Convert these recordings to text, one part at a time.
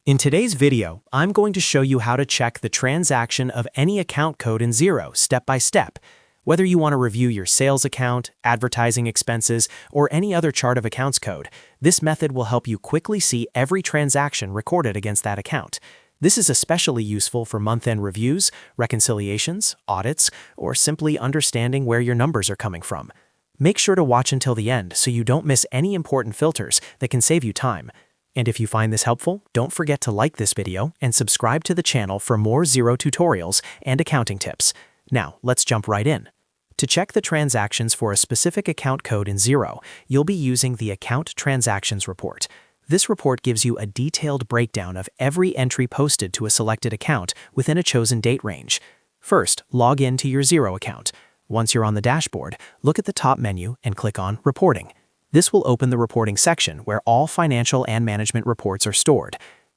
In today's video, I'm going to show you how to check the transaction of any account code in Xero step by step. Whether you want to review your sales account, advertising expenses, or any other chart of accounts code, this method will help you quickly see every transaction recorded against that account. This is especially useful for month-end reviews, reconciliations, audits, or simply understanding where your numbers are coming from. Make sure to watch until the end so you don't miss any important filters that can save you time. And if you find this helpful, don't forget to like this video and subscribe to the channel for more Xero tutorials and accounting tips. Now, let's jump right in. To check the transactions for a specific account code in Xero, you'll be using the Account Transactions Report. This report gives you a detailed breakdown of every entry posted to a selected account within a chosen date range. First, log in to your Xero account. Once you're on the dashboard, look at the top menu and click on Reporting. This will open the reporting section where all financial and management reports are stored.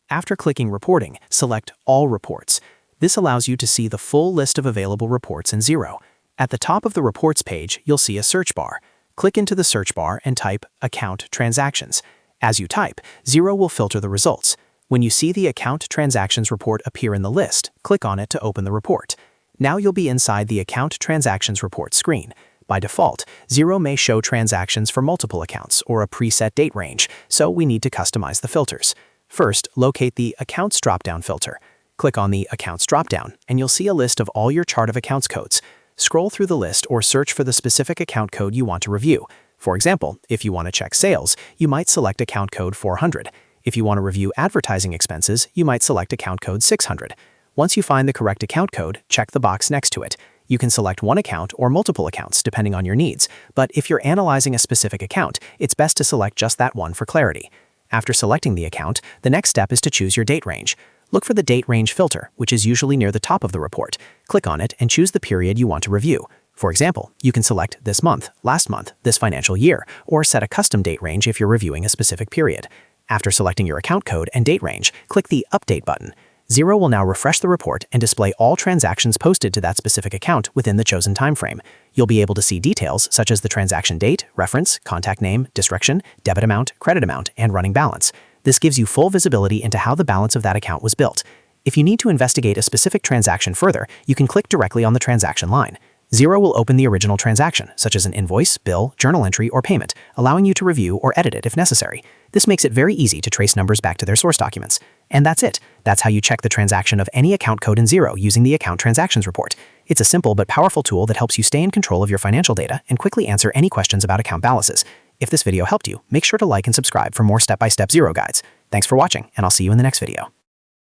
After clicking Reporting, select All Reports. This allows you to see the full list of available reports in Xero. At the top of the Reports page, you'll see a search bar. Click into the search bar and type Account Transactions. As you type, Xero will filter the results. When you see the Account Transactions report appear in the list, click on it to open the report. Now you'll be inside the Account Transactions Report screen. By default, Xero may show transactions for multiple accounts or a preset date range, so we need to customize the filters. First, locate the Accounts drop-down filter. Click on the Accounts drop-down, and you'll see a list of all your chart of accounts codes. Scroll through the list or search for the specific account code you want to review. For example, if you want to check sales, you might select account code 400. If you want to review advertising expenses, you might select account code 600. Once you find the correct account code, check the box next to it. You can select one account or multiple accounts depending on your needs, but if you're analyzing a specific account, it's best to select just that one for clarity. After selecting the account, the next step is to choose your date range. Look for the Date Range filter, which is usually near the top of the report. Click on it and choose the period you want to review. For example, you can select this month, last month, this financial year, or set a custom date range if you're reviewing a specific period. After selecting your account code and date range, click the Update button. Xero will now refresh the report and display all transactions posted to that specific account within the chosen timeframe. You'll be able to see details such as the transaction date, reference, contact name, description, debit amount, credit amount, and running balance. This gives you full visibility into how the balance of that account was built. If you need to investigate a specific transaction further, you can click directly on the transaction line. Xero will open the original transaction, such as an invoice, bill, journal entry, or payment, allowing you to review or edit it if necessary. This makes it very easy to trace numbers back to their source documents. And that's it. That's how you check the transaction of any account code in Xero using the Account Transactions Report. It's a simple but powerful tool that helps you stay in control of your financial data and quickly answer any questions about account balances. If this video helped you, make sure to like and subscribe for more step-by-step Xero guides. Thanks for watching, and I'll see you in the next video.